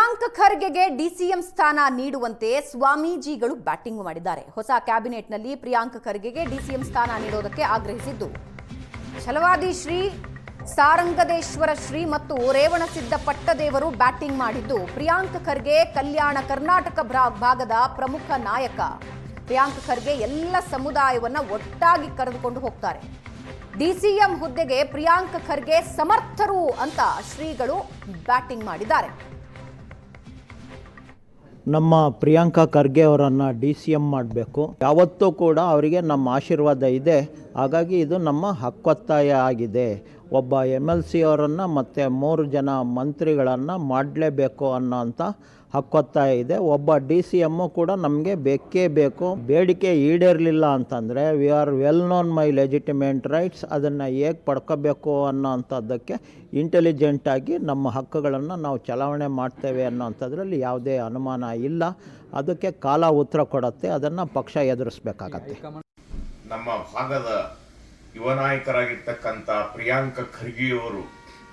Priyank ಖರ್ಗೆಗೆ DCM ಸ್ಥಾನ ನೀಡುವಂತೆ ಸ್ವಾಮೀಜಿಗಳು ಬ್ಯಾಟಿಂಗ್ ಮಾಡಿದ್ದಾರೆ. ಹೊಸ ಕ್ಯಾಬಿನೆಟ್ನಲ್ಲಿ ಪ್ರಿಯಾಂಕ್ ಖರ್ಗೆಗೆ ಡಿಸಿಎಂ ಸ್ಥಾನ ನೀಡೋದಕ್ಕೆ ಆಗ್ರಹಿಸಿದ್ದು ಛಲವಾದಿ ಶ್ರೀ ಸಾರಂಗದೇಶ್ವರ ಶ್ರೀ ಮತ್ತು ರೇವಣಸಿದ್ದ ಪಟ್ಟದೇವರು ಬ್ಯಾಟಿಂಗ್ ಮಾಡಿದ್ದು, ಪ್ರಿಯಾಂಕ್ ಖರ್ಗೆ ಕಲ್ಯಾಣ ಕರ್ನಾಟಕ ಭಾಗದ ಪ್ರಮುಖ ನಾಯಕ. ಪ್ರಿಯಾಂಕ್ ಖರ್ಗೆ ಎಲ್ಲ ಸಮುದಾಯವನ್ನ ಒಟ್ಟಾಗಿ ಕರೆದುಕೊಂಡು ಹೋಗ್ತಾರೆ. ಡಿಸಿಎಂ ಹುದ್ದೆಗೆ ಪ್ರಿಯಾಂಕ್ ಖರ್ಗೆ ಸಮರ್ಥರು ಅಂತ ಶ್ರೀಗಳು ಬ್ಯಾಟಿಂಗ್ ಮಾಡಿದ್ದಾರೆ. ನಮ್ಮ ಪ್ರಿಯಾಂಕಾ ಖರ್ಗೆ ಅವರನ್ನು DCM ಮಾಡಬೇಕು. ಯಾವತ್ತೂ ಕೂಡ ಅವರಿಗೆ ನಮ್ಮ ಆಶೀರ್ವಾದ ಇದೆ. ಹಾಗಾಗಿ ಇದು ನಮ್ಮ ಹಕ್ಕೊತ್ತಾಯ ಆಗಿದೆ. ಒಬ್ಬ MLC ಅವರನ್ನು ಮತ್ತು 3 ಜನ ಮಂತ್ರಿಗಳನ್ನು ಮಾಡಲೇಬೇಕು ಅನ್ನೋಂಥ ಹಕ್ಕೊತ್ತಾಯ ಇದೆ. ಒಬ್ಬ DCM ಕೂಡ ನಮಗೆ ಬೇಕೇ ಬೇಕು. ಬೇಡಿಕೆ ಈಡೇರಲಿಲ್ಲ ಅಂತಂದರೆ we are well known my legitimate rights. ಅದನ್ನು ಹೇಗೆ ಪಡ್ಕೋಬೇಕು ಅನ್ನೋಂಥದ್ದಕ್ಕೆ ಇಂಟೆಲಿಜೆಂಟಾಗಿ ನಮ್ಮ ಹಕ್ಕುಗಳನ್ನು ನಾವು ಚಲಾವಣೆ ಮಾಡ್ತೇವೆ ಅನ್ನೋಂಥದ್ರಲ್ಲಿ ಯಾವುದೇ ಅನುಮಾನ ಇಲ್ಲ. ಅದಕ್ಕೆ ಕಾಲ ಉತ್ತರ ಕೊಡುತ್ತೆ. ಅದನ್ನು ಪಕ್ಷ ಎದುರಿಸಬೇಕಾಗತ್ತೆ. ನಮ್ಮ ಭಾಗದ ಯುವ ನಾಯಕರಾಗಿರ್ತಕ್ಕಂಥ ಪ್ರಿಯಾಂಕ್ ಖರ್ಗೆಯವರು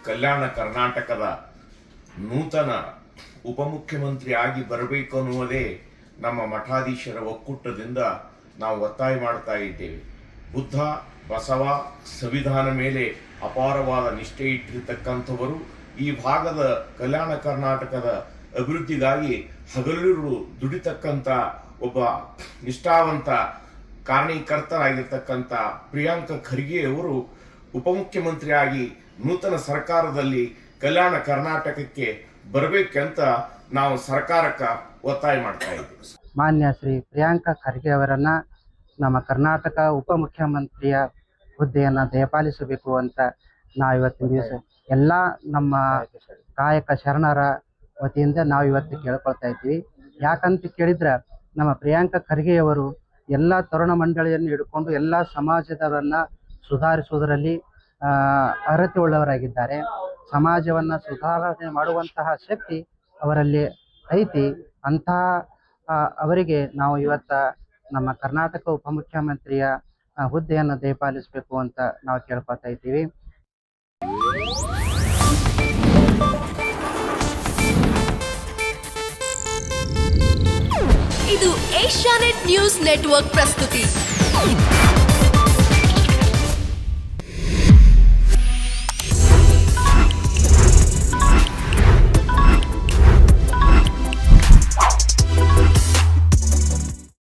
ಕಲ್ಯಾಣ ಕರ್ನಾಟಕದ ನೂತನ ಉಪಮುಖ್ಯಮಂತ್ರಿ ಆಗಿ ಬರಬೇಕು ಅನ್ನುವುದೇ ನಮ್ಮ ಮಠಾಧೀಶರ ಒಕ್ಕೂಟದಿಂದ ನಾವು ಒತ್ತಾಯ ಮಾಡ್ತಾ ಇದ್ದೇವೆ. ಬುದ್ಧ ಬಸವ ಸಂವಿಧಾನ ಮೇಲೆ ಅಪಾರವಾದ ನಿಷ್ಠೆ ಇಟ್ಟಿರ್ತಕ್ಕಂಥವರು ಈ ಭಾಗದ ಕಲ್ಯಾಣ ಕರ್ನಾಟಕದ ಅಭಿವೃದ್ಧಿಗಾಗಿ ಹಗಲಿರುಳು ದುಡಿತಕ್ಕಂಥ ಒಬ್ಬ ನಿಷ್ಠಾವಂತ ಕಾರಣೀಕರ್ತರಾಗಿರ್ತಕ್ಕಂಥ ಪ್ರಿಯಾಂಕ್ ಖರ್ಗೆಯವರು ಉಪಮುಖ್ಯಮಂತ್ರಿಯಾಗಿ ನೂತನ ಸರ್ಕಾರದಲ್ಲಿ ಕಲ್ಯಾಣ ಕರ್ನಾಟಕಕ್ಕೆ ಬರಬೇಕಂತ ನಾವು ಸರ್ಕಾರಕ್ಕೆ ಒತ್ತಾಯ ಮಾಡ್ತಾ ಇದ್ದೀವಿ. ಮಾನ್ಯ ಶ್ರೀ ಪ್ರಿಯಾಂಕ ಖರ್ಗೆ ಅವರನ್ನ ನಮ್ಮ ಕರ್ನಾಟಕ ಉಪಮುಖ್ಯಮಂತ್ರಿಯ ಹುದ್ದೆಯನ್ನು ದಯಪಾಲಿಸಬೇಕು ಅಂತ ನಾವು ಇವತ್ತಿನ ದಿವಸ ಎಲ್ಲ ನಮ್ಮ ಕಾಯಕ ಶರಣರ ವತಿಯಿಂದ ನಾವು ಇವತ್ತು ಕೇಳ್ಕೊಳ್ತಾ ಇದ್ದೀವಿ. ಯಾಕಂತ ಕೇಳಿದ್ರೆ ನಮ್ಮ ಪ್ರಿಯಾಂಕ ಖರ್ಗೆಯವರು ಎಲ್ಲ ತರುಣ ಮಂಡಳಿಯನ್ನು ಹಿಡ್ಕೊಂಡು ಎಲ್ಲ ಸಮಾಜದವರನ್ನ ಸುಧಾರಿಸುವುದರಲ್ಲಿ ಅರ್ಹತೆ ಉಳ್ಳವರಾಗಿದ್ದಾರೆ. ಸಮಾಜವನ್ನು ಸುಧಾರಣೆ ಮಾಡುವಂತಹ ಶಕ್ತಿ ಅವರಲ್ಲಿ ಐತಿ. ಅಂತಹ ಅವರಿಗೆ ನಾವು ಇವತ್ತ ನಮ್ಮ ಕರ್ನಾಟಕ ಉಪಮುಖ್ಯಮಂತ್ರಿಯ ಹುದ್ದೆಯನ್ನು ದಯಪಾಲಿಸಬೇಕು ಅಂತ ನಾವು ಕೇಳ್ಕೊತಾ ಇದ್ದೀವಿ. ಇದು ಏಷ್ಯಾನೆಟ್ ನ್ಯೂಸ್ ನೆಟ್ವರ್ಕ್ ಪ್ರಸ್ತುತಿ.